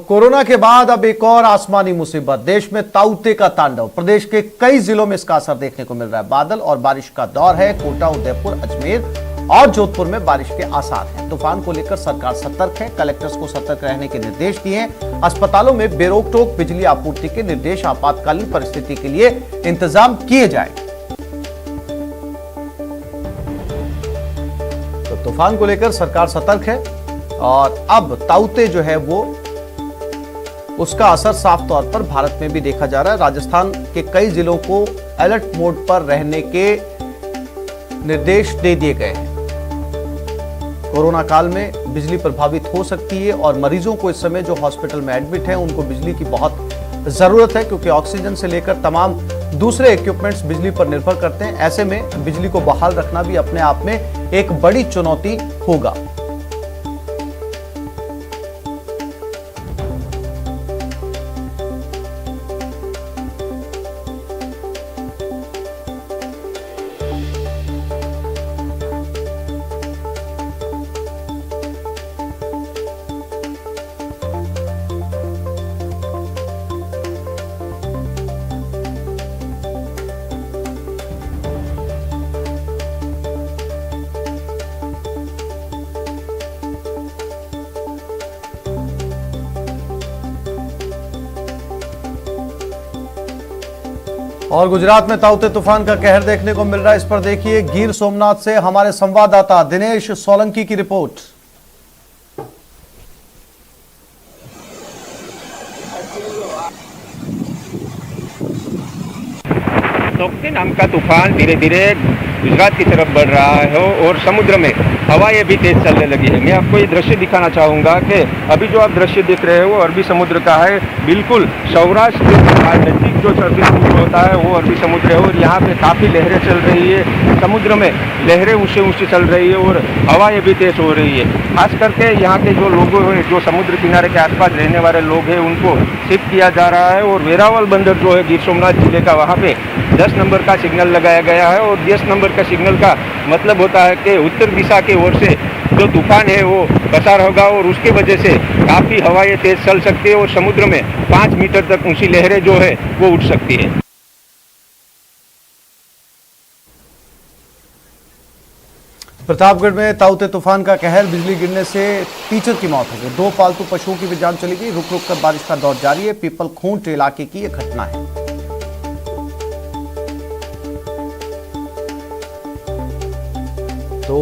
Corona के बाद अब एक और आसमानी मुसीबत, देश में ताउते का तांडव। प्रदेश के कई जिलों में इसका असर देखने को मिल रहा है। बादल और बारिश का दौर है। कोटा, उदयपुर, अजमेर और जोधपुर में बारिश के आसार हैं। तूफान को लेकर सरकार सतर्क है। कलेक्टर्स को सतर्क रहने के निर्देश दिए हैं। अस्पतालों में बेरोक टोक बिजली आपूर्ति के निर्देश। आपातकालीन परिस्थिति के लिए इंतजाम किए जाए। तो तूफान को लेकर सरकार सतर्क है और अब ताउते जो है वो उसका असर साफ तौर पर भारत में भी देखा जा रहा है। राजस्थान के कई जिलों को अलर्ट मोड पर रहने के निर्देश दे दिए गए हैं। कोरोना काल में बिजली प्रभावित हो सकती है और मरीजों को इस समय जो हॉस्पिटल में एडमिट हैं उनको बिजली की बहुत जरूरत है, क्योंकि ऑक्सीजन से लेकर तमाम दूसरे इक्विपमेंट्स बिजली पर निर्भर करते हैं। ऐसे में बिजली को बहाल रखना भी अपने आप में एक बड़ी चुनौती होगा। और गुजरात में ताउते तूफान का कहर देखने को मिल रहा है। इस पर देखिए गिर सोमनाथ से हमारे संवाददाता दिनेश सोलंकी की रिपोर्ट। तोक्ते नाम का तूफान धीरे धीरे गुजरात की तरफ बढ़ रहा है और समुद्र में हवाएं भी तेज चलने लगी है। मैं आपको ये दृश्य दिखाना चाहूँगा कि अभी जो आप दृश्य देख रहे हो वो अरबी समुद्र का है। बिल्कुल सौराष्ट्र के नज़दीक जो अरबी समुद्र होता है वो अरबी समुद्र है और यहाँ पे काफ़ी लहरें चल रही है। समुद्र में लहरें ऊँची ऊँची चल रही है और हवाएं भी तेज हो रही है। खास करके यहाँ के जो लोग हैं, जो समुद्र किनारे के आसपास रहने वाले लोग हैं, उनको शिफ्ट किया जा रहा है। और वेरावल बंदर जो है गिर सोमनाथ जिले का, वहाँ पे 10 नंबर का सिग्नल लगाया गया है। और 10 नंबर का सिग्नल का मतलब होता है कि उत्तर दिशा की ओर से जो तूफान है वो पसार होगा और उसके वजह से काफ़ी हवाएं तेज चल सकती है और समुद्र में 5 मीटर तक ऊंची लहरें जो है वो उठ सकती है। प्रतापगढ़ में ताउते तूफान का कहर, बिजली गिरने से टीचर की मौत हो गई। 2 पालतू पशुओं की भी जान चली गई। रुक रुक कर बारिश का दौर जारी है। पीपल खूंट इलाके की यह घटना है। तो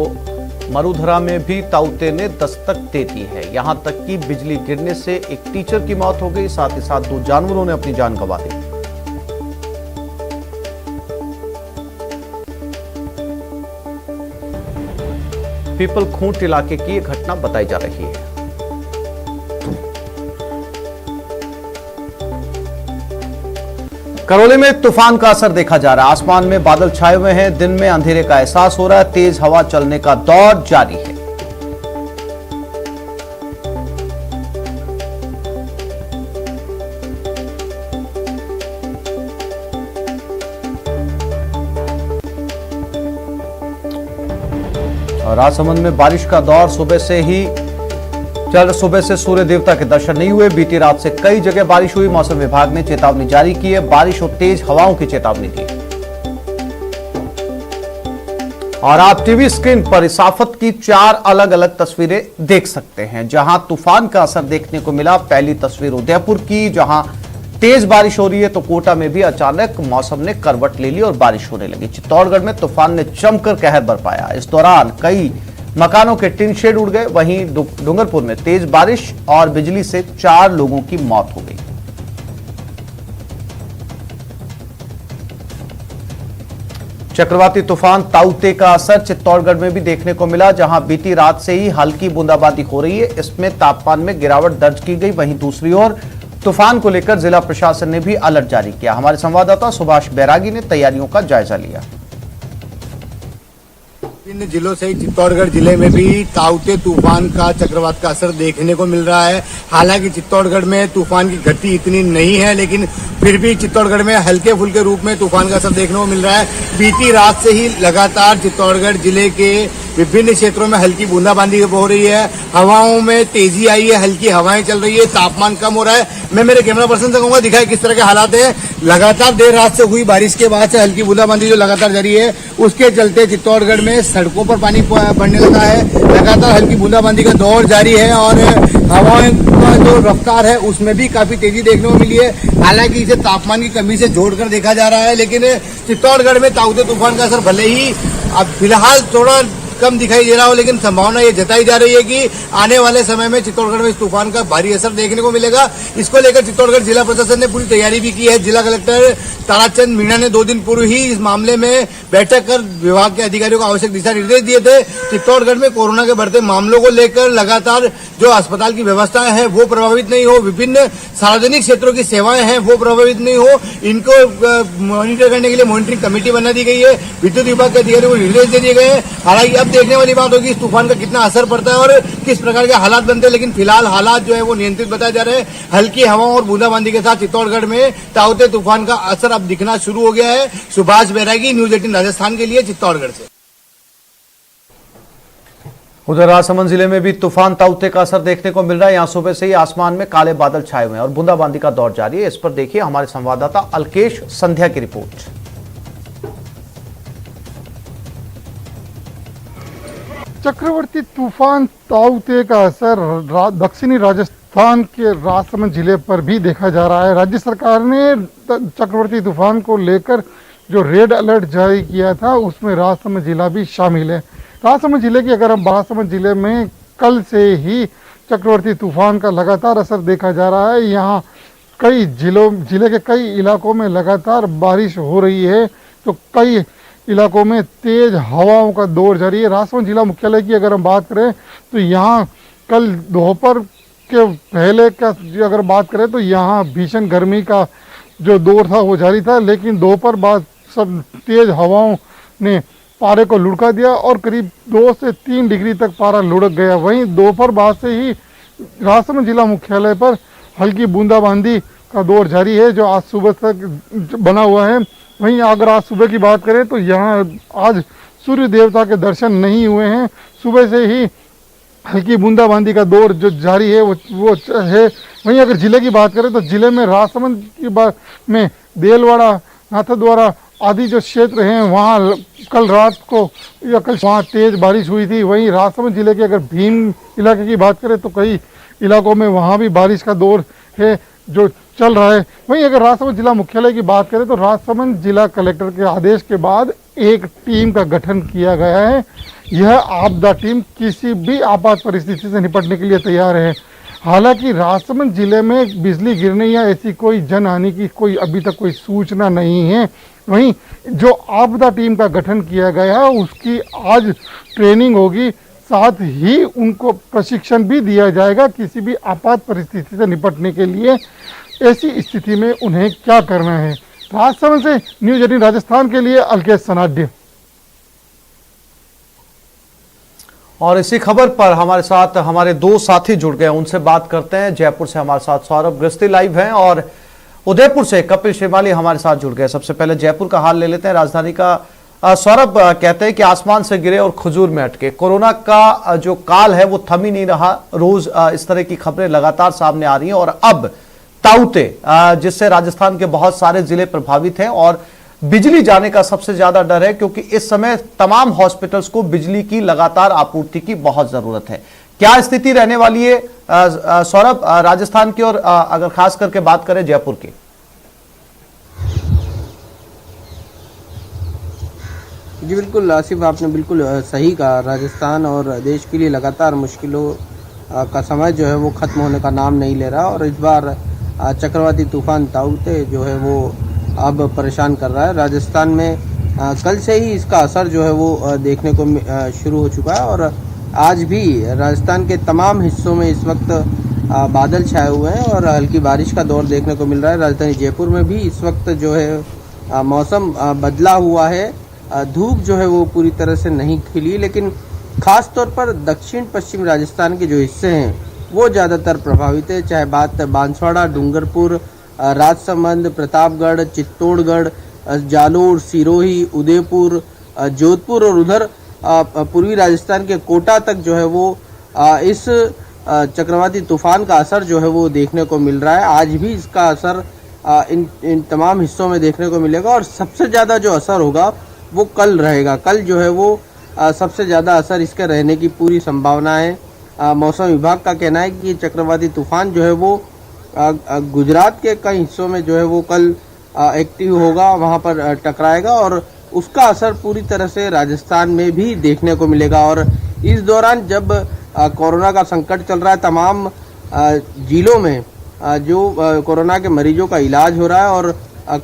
मरुधरा में भी ताउते ने दस्तक दे दी है। यहां तक कि बिजली गिरने से एक टीचर की मौत हो गई, साथ ही साथ 2 जानवरों ने अपनी जान गंवा दी। पीपल खूंट इलाके की यह घटना बताई जा रही है। करौली में तूफान का असर देखा जा रहा है। आसमान में बादल छाए हुए हैं। दिन में अंधेरे का एहसास हो रहा है। तेज हवा चलने का दौर जारी है। और राजसमंद में बारिश का दौर सुबह से सूर्य देवता के दर्शन नहीं हुए। बीती रात से कई जगह बारिश हुई। मौसम विभाग ने चेतावनी जारी की है। बारिश और तेज हवाओं की चेतावनी दी। और आप टीवी स्क्रीन पर इस आफत की 4 अलग अलग तस्वीरें देख सकते हैं, जहां तूफान का असर देखने को मिला। पहली तस्वीर उदयपुर की, जहां तेज बारिश हो रही है, तो कोटा में भी अचानक मौसम ने करवट ले ली और बारिश होने लगी। चित्तौड़गढ़ में तूफान ने जमकर कहर बरपाया। इस दौरान कई मकानों के टिन शेड उड़ गए। वहीं डूंगरपुर में तेज बारिश और बिजली से 4 लोगों की मौत हो गई। चक्रवाती तूफान ताउते का असर चित्तौड़गढ़ में भी देखने को मिला, जहां बीती रात से ही हल्की बूंदाबांदी हो रही है। इसमें तापमान में गिरावट दर्ज की गई। वहीं दूसरी ओर तूफान को लेकर जिला प्रशासन ने भी अलर्ट जारी किया। हमारे संवाददाता सुभाष बैरागी ने तैयारियों का जायजा लिया। विभिन्न जिलों से चित्तौड़गढ़ जिले में भी ताउते तूफान का चक्रवात का असर देखने को मिल रहा है। हालांकि चित्तौड़गढ़ में तूफान की गति इतनी नहीं है, लेकिन फिर भी चित्तौड़गढ़ में हल्के फुल्के रूप में तूफान का असर देखने को मिल रहा है। बीती रात से ही लगातार चित्तौड़गढ़ जिले के विभिन्न क्षेत्रों में हल्की बूंदाबांदी हो रही है, हवाओं में तेजी आई है, हल्की हवाएं चल रही है, तापमान कम हो रहा है। मैं मेरे कैमरा पर्सन से कहूंगा दिखाए किस तरह के हालात है। लगातार देर रात से हुई बारिश के बाद से हल्की बूंदाबांदी जो लगातार जारी है, उसके चलते चित्तौड़गढ़ में सड़कों पर पानी बढ़ने लगा है। लगातार हल्की बूंदाबांदी का दौर जारी है और हवाओं का जो रफ्तार है उसमें भी काफी तेजी देखने को मिली है। हालांकि इसे तापमान की कमी से जोड़कर देखा जा रहा है, लेकिन चित्तौड़गढ़ में ताउते तूफान का असर भले ही अब फिलहाल थोड़ा कम दिखाई दे रहा हो, लेकिन संभावना ये जताई जा रही है कि आने वाले समय में चित्तौड़गढ़ में इस तूफान का भारी असर देखने को मिलेगा। इसको लेकर चित्तौड़गढ़ जिला प्रशासन ने पूरी तैयारी भी की है। जिला कलेक्टर ताराचंद मीणा ने 2 दिन पूर्व ही इस मामले में बैठक कर विभाग के अधिकारियों को आवश्यक दिशा निर्देश दिए थे। चित्तौड़गढ़ में कोरोना के बढ़ते मामलों को लेकर लगातार जो अस्पताल की व्यवस्थाएं हैं वो प्रभावित नहीं हो, विभिन्न सार्वजनिक क्षेत्रों की सेवाएं हैं वो प्रभावित नहीं हो, इनको मॉनिटर करने के लिए मॉनिटरिंग कमेटी बना दी गई है। विद्युत विभाग के अधिकारियों को निर्देश दे दिए गए हैं। हालांकि अब देखने वाली बात होगी इस तूफान का कितना असर पड़ता है और किस प्रकार के हालात बनते हैं, लेकिन फिलहाल हालात जो है वो नियंत्रित बताए जा रहे हैं। हल्की हवाओं और बूंदाबांदी के साथ चित्तौड़गढ़ में ताउते तूफान का असर अब दिखना शुरू हो गया है। सुभाष बैरागी, न्यूज 18 राजस्थान के लिए चित्तौड़गढ़ से। उधर राजसमंद जिले में भी तूफान ताउते का असर देखने को मिल रहा है। यहां सुबह से ही आसमान में काले बादल छाए हुए हैं और बूंदाबांदी का दौर जारी है। इस पर देखिए हमारे संवाददाता अलकेश संध्या की रिपोर्ट। चक्रवर्ती तूफान ताउते का असर दक्षिणी राजस्थान के राजसमंद जिले पर भी देखा जा रहा है। राज्य सरकार ने चक्रवर्ती तूफान को लेकर जो रेड अलर्ट जारी किया था उसमें राजसमंद जिला भी शामिल है। राजसमंद जिले की अगर हम राजसमंद जिले में कल से ही चक्रवर्ती तूफान का लगातार असर देखा जा रहा है। यहाँ कई जिले के कई इलाकों में लगातार बारिश हो रही है, तो कई इलाकों में तेज हवाओं का दौर जारी है। राजसमंद जिला मुख्यालय की अगर हम बात करें तो यहाँ कल दोपहर के पहले का अगर बात करें तो यहाँ भीषण गर्मी का जो दौर था वो जारी था, लेकिन दोपहर बाद सब तेज हवाओं ने पारे को लुढ़का दिया और करीब 2 से 3 डिग्री तक पारा लुढ़क गया। वहीं दोपहर बाद से ही राजसमंद जिला मुख्यालय पर हल्की बूंदाबांदी का दौर जारी है जो आज सुबह तक बना हुआ है। वहीं अगर आज सुबह की बात करें तो यहाँ आज सूर्य देवता के दर्शन नहीं हुए हैं। सुबह से ही हल्की बूंदाबांदी का दौर जो जारी है वो है। वहीं अगर जिले की बात करें तो जिले में राजसमंद की बात में देलवाड़ा, नाथद्वारा आदि जो क्षेत्र हैं वहाँ कल रात को या कल वहाँ तेज बारिश हुई थी। वहीं राजसमंद जिले के अगर भीम इलाके की बात करें तो कई इलाकों में वहाँ भी बारिश का दौर है जो चल रहा है। वहीं अगर राजसमंद जिला मुख्यालय की बात करें तो राजसमंद जिला कलेक्टर के आदेश के बाद एक टीम का गठन किया गया है। यह आपदा टीम किसी भी आपात परिस्थिति से निपटने के लिए तैयार है। हालांकि राजसमंद जिले में बिजली गिरने या ऐसी कोई जनहानि की कोई अभी तक कोई सूचना नहीं है। वहीं जो आपदा टीम का गठन किया गया है उसकी आज ट्रेनिंग होगी, साथ ही उनको प्रशिक्षण भी दिया जाएगा किसी भी आपात परिस्थिति से निपटने के लिए। ऐसी स्थिति में उन्हें क्या करना है। राजसमंद से न्यूज 18 राजस्थान के लिए अलकेश सनाड्य। और इसी खबर पर हमारे साथ हमारे 2 साथी जुड़ गए, उनसे बात करते हैं। जयपुर से हमारे साथ सौरभ गृहस्थी लाइव हैं और उदयपुर से कपिल श्रीमाली हमारे साथ जुड़ गए। सबसे पहले जयपुर का हाल ले लेते हैं, राजधानी का। सौरभ, कहते हैं कि आसमान से गिरे और खजूर में अटके। कोरोना का जो काल है वो थम ही नहीं रहा। रोज इस तरह की खबरें लगातार सामने आ रही हैं और अब ताउते जिससे राजस्थान के बहुत सारे जिले प्रभावित हैं और बिजली जाने का सबसे ज्यादा डर है क्योंकि इस समय तमाम हॉस्पिटल्स को बिजली की लगातार आपूर्ति की बहुत जरूरत है। क्या स्थिति रहने वाली है सौरभ राजस्थान की, और अगर खास करके बात करें जयपुर की? जी बिल्कुल आसिफ, आपने बिल्कुल सही कहा। राजस्थान और देश के लिए लगातार मुश्किलों का समय जो है वो ख़त्म होने का नाम नहीं ले रहा और इस बार चक्रवाती तूफान ताउते जो है वो अब परेशान कर रहा है। राजस्थान में कल से ही इसका असर जो है वो देखने को शुरू हो चुका है और आज भी राजस्थान के तमाम हिस्सों में इस वक्त बादल छाए हुए हैं और हल्की बारिश का दौर देखने को मिल रहा है। राजधानी जयपुर में भी इस वक्त जो है मौसम बदला हुआ है। धूप जो है वो पूरी तरह से नहीं खिली, लेकिन ख़ास तौर पर दक्षिण पश्चिम राजस्थान के जो हिस्से हैं वो ज़्यादातर प्रभावित है। चाहे बात बांसवाड़ा, डूंगरपुर, राजसमंद, प्रतापगढ़, चित्तौड़गढ़, जालोर, सिरोही, उदयपुर, जोधपुर और उधर पूर्वी राजस्थान के कोटा तक जो है वो इस चक्रवाती तूफान का असर जो है वो देखने को मिल रहा है। आज भी इसका असर इन तमाम हिस्सों में देखने को मिलेगा और सबसे ज़्यादा जो असर होगा वो कल रहेगा। कल जो है वो सबसे ज़्यादा असर इसके रहने की पूरी संभावना है। मौसम विभाग का कहना है कि चक्रवाती तूफान जो है वो गुजरात के कई हिस्सों में जो है वो कल एक्टिव होगा, वहाँ पर टकराएगा और उसका असर पूरी तरह से राजस्थान में भी देखने को मिलेगा। और इस दौरान जब कोरोना का संकट चल रहा है, तमाम जिलों में जो कोरोना के मरीजों का इलाज हो रहा है और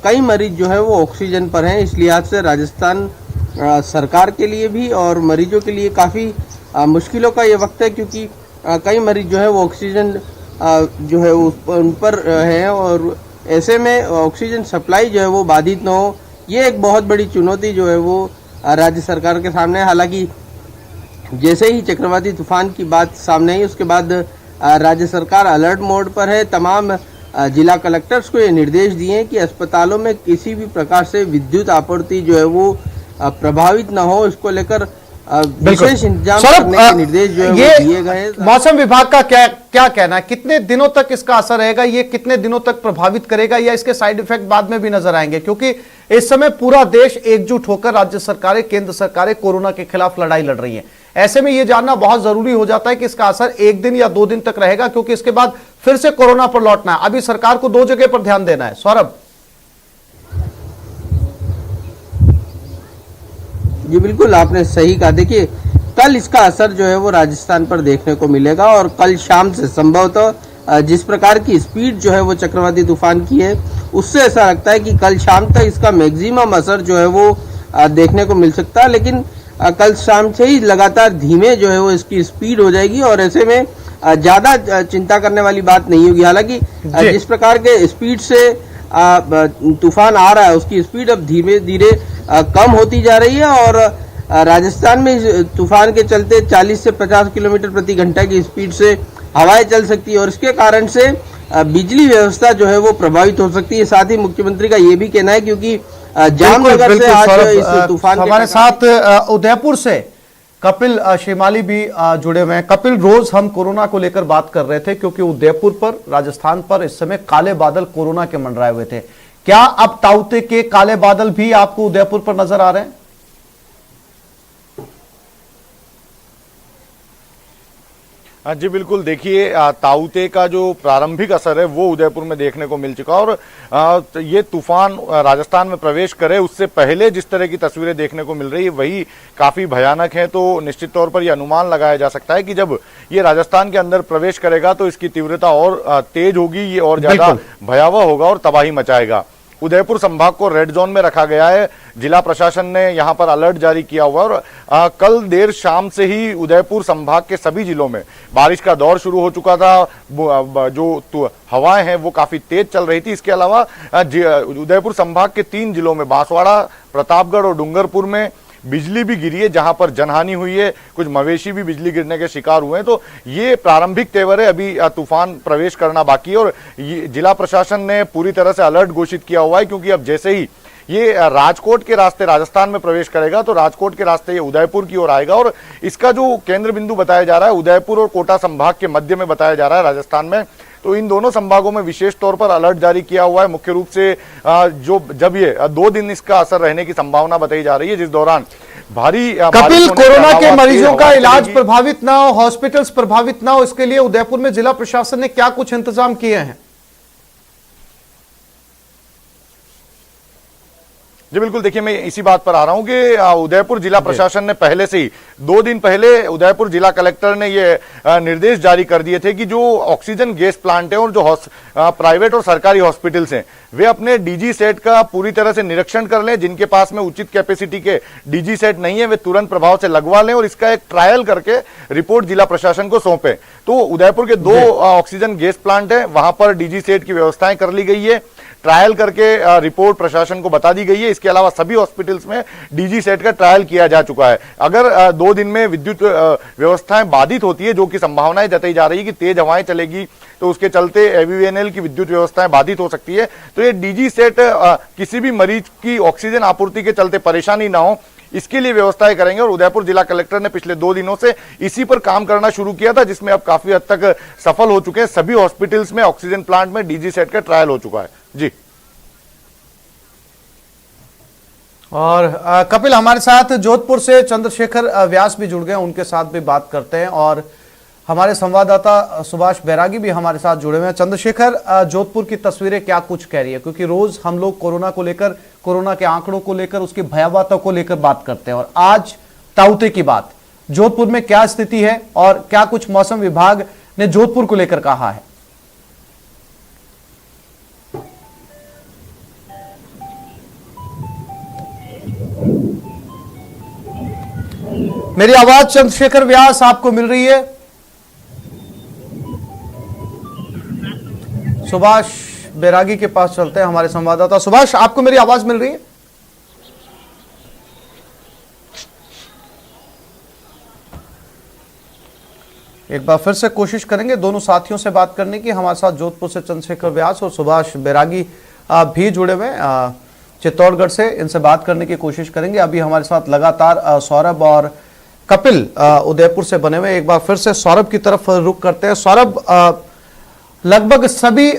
कई मरीज जो है वो ऑक्सीजन पर हैं, इस लिहाज से राजस्थान सरकार के लिए भी और मरीजों के लिए काफ़ी मुश्किलों का ये वक्त है, क्योंकि कई मरीज जो है वो ऑक्सीजन जो है उन पर है और ऐसे में ऑक्सीजन सप्लाई जो है वो बाधित न हो, ये एक बहुत बड़ी चुनौती जो है वो राज्य सरकार के सामने है। हालांकि जैसे ही चक्रवाती तूफान की बात सामने आई उसके बाद राज्य सरकार अलर्ट मोड पर है। तमाम जिला कलेक्टर्स को ये निर्देश दिए हैं कि अस्पतालों में किसी भी प्रकार से विद्युत आपूर्ति जो है वो प्रभावित न हो, इसको लेकर विशेष इंतजाम करने के निर्देश जो है वो दिए गए हैं। मौसम विभाग का क्या कहना है, कितने दिनों तक इसका असर रहेगा, ये कितने दिनों तक प्रभावित करेगा या इसके साइड इफेक्ट बाद में भी नजर आएंगे? क्योंकि इस समय पूरा देश एकजुट होकर राज्य सरकारें, केंद्र सरकारें कोरोना के खिलाफ लड़ाई लड़ रही हैं। ऐसे में यह जानना बहुत जरूरी हो जाता है कि इसका असर 1 दिन या 2 दिन तक रहेगा, क्योंकि इसके बाद फिर से कोरोना पर लौटना है। अभी सरकार को 2 जगह पर ध्यान देना है। सौरभ जी बिल्कुल, आपने सही कहा। देखिए, कल इसका असर जो है वो राजस्थान पर देखने को मिलेगा और कल शाम से संभवतः जिस प्रकार की स्पीड जो है वो चक्रवाती तूफान की है, उससे ऐसा लगता है कि कल शाम तक इसका मैक्सिमम असर जो है वो देखने को मिल सकता है। लेकिन कल शाम से ही लगातार धीमे जो है वो इसकी स्पीड हो जाएगी और ऐसे में ज्यादा चिंता करने वाली बात नहीं होगी। हालांकि जिस प्रकार के स्पीड से तूफान आ रहा है उसकी स्पीड अब धीरे धीरे कम होती जा रही है और राजस्थान में इस तूफान के चलते 40 से 50 किलोमीटर प्रति घंटा की स्पीड से हवाएं चल सकती है और इसके कारण से बिजली व्यवस्था जो है वो प्रभावित हो सकती है। साथ ही मुख्यमंत्री का ये भी कहना है, क्योंकि जामनगर से आज इस तूफान हमारे साथ उदयपुर से कपिल शिमाली भी जुड़े हुए हैं। कपिल, रोज हम कोरोना को लेकर बात कर रहे थे क्योंकि उदयपुर पर, राजस्थान पर इस समय काले बादल कोरोना के मंडराए हुए थे। क्या अब ताउते के काले बादल भी आपको उदयपुर पर नजर आ रहे हैं? जी बिल्कुल, देखिए ताउते का जो प्रारंभिक असर है वो उदयपुर में देखने को मिल चुका और ये तूफान राजस्थान में प्रवेश करे उससे पहले जिस तरह की तस्वीरें देखने को मिल रही है वही काफी भयानक है। तो निश्चित तौर पर यह अनुमान लगाया जा सकता है कि जब ये राजस्थान के अंदर प्रवेश करेगा तो इसकी तीव्रता और तेज होगी, ये और ज्यादा भयावह होगा और तबाही मचाएगा। उदयपुर संभाग को रेड जोन में रखा गया है। जिला प्रशासन ने यहां पर अलर्ट जारी किया हुआ और कल देर शाम से ही उदयपुर संभाग के सभी जिलों में बारिश का दौर शुरू हो चुका था। जो हवाएं हैं वो काफी तेज चल रही थी। इसके अलावा उदयपुर संभाग के 3 जिलों में बांसवाड़ा, प्रतापगढ़ और डूंगरपुर में बिजली भी गिरी है, जहां पर जनहानि हुई है। कुछ मवेशी भी बिजली गिरने के शिकार हुए हैं। तो ये प्रारंभिक तेवर है, अभी तूफान प्रवेश करना बाकी है और जिला प्रशासन ने पूरी तरह से अलर्ट घोषित किया हुआ है, क्योंकि अब जैसे ही ये राजकोट के रास्ते राजस्थान में प्रवेश करेगा तो राजकोट के रास्ते ये उदयपुर की ओर आएगा और इसका जो केंद्र बिंदु बताया जा रहा है उदयपुर और कोटा संभाग के मध्य में बताया जा रहा है राजस्थान में। तो इन दोनों संभागों में विशेष तौर पर अलर्ट जारी किया हुआ है। मुख्य रूप से जब ये 2 दिन इसका असर रहने की संभावना बताई जा रही है, जिस दौरान भारी कपिल, कोरोना के मरीजों का इलाज प्रभावित ना हो, हॉस्पिटल्स प्रभावित ना हो, इसके लिए उदयपुर में जिला प्रशासन ने क्या कुछ इंतजाम किए हैं? जी बिल्कुल, देखिए मैं इसी बात पर आ रहा हूं कि उदयपुर जिला प्रशासन ने पहले से ही 2 दिन पहले उदयपुर जिला कलेक्टर ने ये निर्देश जारी कर दिए थे कि जो ऑक्सीजन गैस प्लांट है और जो प्राइवेट और सरकारी हॉस्पिटल्स हैं वे अपने डीजी सेट का पूरी तरह से निरीक्षण कर लें। जिनके पास में उचित कैपेसिटी के डीजी सेट नहीं है वे तुरंत प्रभाव से लगवा लें और इसका एक ट्रायल करके रिपोर्ट जिला प्रशासन को सौंपे। तो उदयपुर के 2 ऑक्सीजन गैस प्लांट है, वहां पर डीजी सेट की व्यवस्थाएं कर ली गई है, ट्रायल करके रिपोर्ट प्रशासन को बता दी गई है। इसके अलावा सभी हॉस्पिटल्स में डीजी सेट का ट्रायल किया जा चुका है। अगर 2 दिन में विद्युत व्यवस्थाएं बाधित होती है, जो कि संभावनाएं जताई जा रही है कि तेज हवाएं चलेगी तो उसके चलते एवीवीएनएल की विद्युत व्यवस्थाएं बाधित हो सकती है, तो ये डीजी सेट किसी भी मरीज की ऑक्सीजन आपूर्ति के चलते परेशानी ना हो इसके लिए व्यवस्थाएं करेंगे। और उदयपुर जिला कलेक्टर ने पिछले 2 दिनों से इसी पर काम करना शुरू किया था, जिसमें अब काफी हद तक सफल हो चुके हैं। सभी हॉस्पिटल्स में ऑक्सीजन प्लांट में डीजी सेट का ट्रायल हो चुका है। जी और कपिल, हमारे साथ जोधपुर से चंद्रशेखर व्यास भी जुड़ गए, उनके साथ भी बात करते हैं। और हमारे संवाददाता सुभाष बैरागी भी हमारे साथ जुड़े हुए हैं। चंद्रशेखर, जोधपुर की तस्वीरें क्या कुछ कह रही है? क्योंकि रोज हम लोग कोरोना को लेकर, कोरोना के आंकड़ों को लेकर, उसकी भयावहता को लेकर बात करते हैं, और आज ताउते की बात, जोधपुर में क्या स्थिति है और क्या कुछ मौसम विभाग ने जोधपुर को लेकर कहा है? मेरी आवाज चंद्रशेखर व्यास आपको मिल रही है? सुभाष बैरागी के पास चलते हैं, हमारे संवाददाता। सुभाष, आपको मेरी आवाज मिल रही है? एक बार फिर से कोशिश करेंगे दोनों साथियों से बात करने की। हमारे साथ जोधपुर से चंद्रशेखर व्यास और सुभाष बैरागी भी जुड़े हुए चित्तौड़गढ़ से, इनसे बात करने की कोशिश करेंगे। अभी हमारे साथ लगातार सौरभ और कपिल उदयपुर से बने हुए। एक बार फिर से सौरभ की तरफ रुख करते हैं। सौरभ, लगभग सभी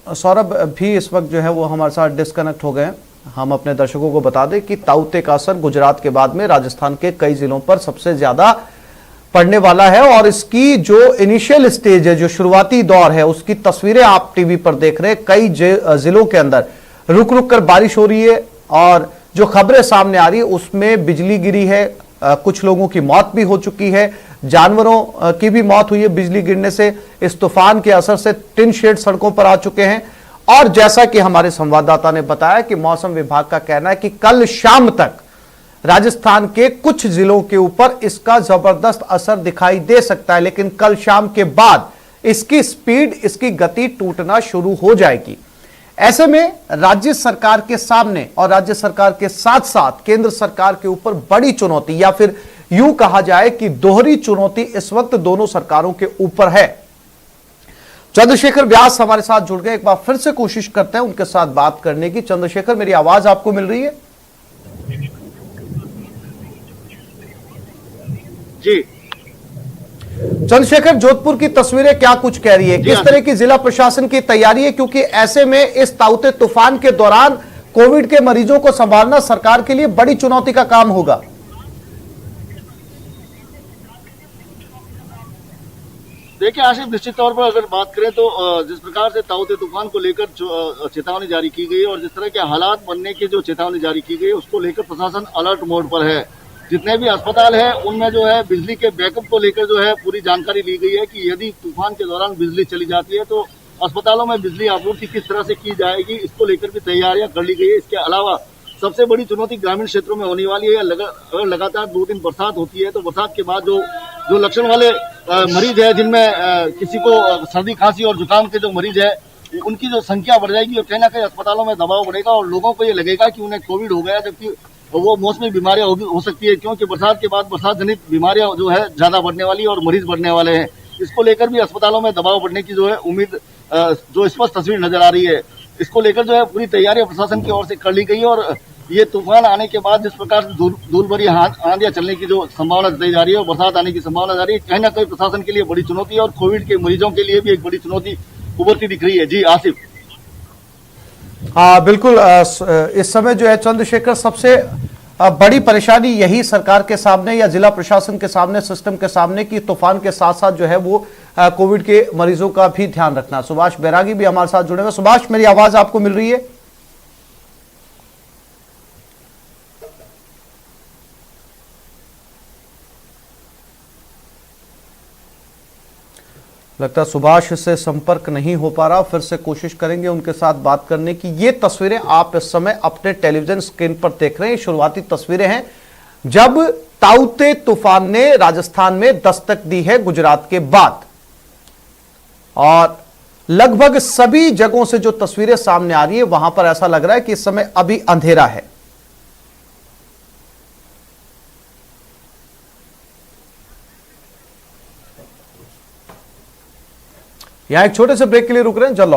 सौरभ भी इस वक्त जो है वो हमारे साथ डिस्कनेक्ट हो गए हैं। हम अपने दर्शकों को बता दें कि ताउते का असर गुजरात के बाद में राजस्थान के कई जिलों पर सबसे ज्यादा पड़ने वाला है, और इसकी जो इनिशियल स्टेज है, जो शुरुआती दौर है, उसकी तस्वीरें आप टीवी पर देख रहे हैं। कई जिलों के अंदर रुक रुक कर बारिश हो रही है, और जो खबरें सामने आ रही है उसमें बिजली गिरी है, कुछ लोगों की मौत भी हो चुकी है, जानवरों की भी मौत हुई है बिजली गिरने से। इस तूफान के असर से टिन शेड सड़कों पर आ चुके हैं। और जैसा कि हमारे संवाददाता ने बताया कि मौसम विभाग का कहना है कि कल शाम तक राजस्थान के कुछ जिलों के ऊपर इसका जबरदस्त असर दिखाई दे सकता है, लेकिन कल शाम के बाद इसकी स्पीड, इसकी गति टूटना शुरू हो जाएगी। ऐसे में राज्य सरकार के सामने और राज्य सरकार के साथ साथ केंद्र सरकार के ऊपर बड़ी चुनौती, या फिर यूं कहा जाए कि दोहरी चुनौती इस वक्त दोनों सरकारों के ऊपर है। चंद्रशेखर व्यास हमारे साथ जुड़ गए, एक बार फिर से कोशिश करते हैं उनके साथ बात करने की। चंद्रशेखर, मेरी आवाज आपको मिल रही है? जी चंद्रशेखर, जोधपुर की तस्वीरें क्या कुछ कह रही है? किस तरह की जिला प्रशासन की तैयारी है? क्योंकि ऐसे में इस ताउते तूफान के दौरान कोविड के मरीजों को संभालना सरकार के लिए बड़ी चुनौती का काम होगा। देखिए आशिफ, निश्चित तौर पर अगर बात करें तो जिस प्रकार से ताउते तूफान को लेकर जो चेतावनी जारी की गई है और जिस तरह के हालात बनने की जो चेतावनी जारी की गई है, उसको लेकर प्रशासन अलर्ट मोड पर है। जितने भी अस्पताल है उनमें जो है बिजली के बैकअप को लेकर जो है पूरी जानकारी ली गई है कि यदि तूफान के दौरान बिजली चली जाती है तो अस्पतालों में बिजली आपूर्ति किस तरह से की जाएगी, इसको लेकर भी तैयारियां कर ली गई है। इसके अलावा सबसे बड़ी चुनौती ग्रामीण क्षेत्रों में होने वाली है। अगर लगातार 2 दिन बरसात होती है तो बरसात के बाद जो लक्षण वाले मरीज है, जिनमें किसी को सर्दी खांसी और जुकाम के जो मरीज है, उनकी जो संख्या बढ़ जाएगी और कहीं ना कहीं अस्पतालों में दबाव बढ़ेगा और लोगों को ये लगेगा कि उन्हें कोविड हो गया, जबकि वो मौसमी बीमारियां हो सकती है, क्योंकि बरसात के बाद बरसात जनित बीमारियां जो है ज्यादा बढ़ने वाली और मरीज बढ़ने वाले हैं। इसको लेकर भी अस्पतालों में दबाव बढ़ने की जो है उम्मीद, जो स्पष्ट तस्वीर नजर आ रही है, इसको लेकर जो है पूरी तैयारी प्रशासन की ओर से कर ली गई है। और ये तूफान आने के बाद जिस प्रकार से धूल भरी आंधियां चलने की जो संभावना जताई जा रही है और बरसात आने की संभावना जा रही है, कहीं ना कहीं प्रशासन के लिए बड़ी चुनौती है और कोविड के मरीजों के लिए भी एक बड़ी चुनौती उभरती दिख रही है। जी आसिफ। हाँ बिल्कुल, इस समय जो है चंद्रशेखर, सबसे बड़ी परेशानी यही सरकार के सामने या जिला प्रशासन के सामने, सिस्टम के सामने, कि तूफान के साथ साथ जो है वो कोविड के मरीजों का भी ध्यान रखना। सुभाष बैरागी भी हमारे साथ जुड़े हुए। सुभाष, मेरी आवाज आपको मिल रही है? लगता है सुभाष से संपर्क नहीं हो पा रहा, फिर से कोशिश करेंगे उनके साथ बात करने की। ये तस्वीरें आप इस समय अपने टेलीविजन स्क्रीन पर देख रहे हैं, शुरुआती तस्वीरें हैं जब ताउते तूफान ने राजस्थान में दस्तक दी है गुजरात के बाद, और लगभग सभी जगहों से जो तस्वीरें सामने आ रही है वहां पर ऐसा लग रहा है कि इस समय अभी अंधेरा है। यहां एक छोटे से ब्रेक के लिए रुक रहे हैं, जल्द लौट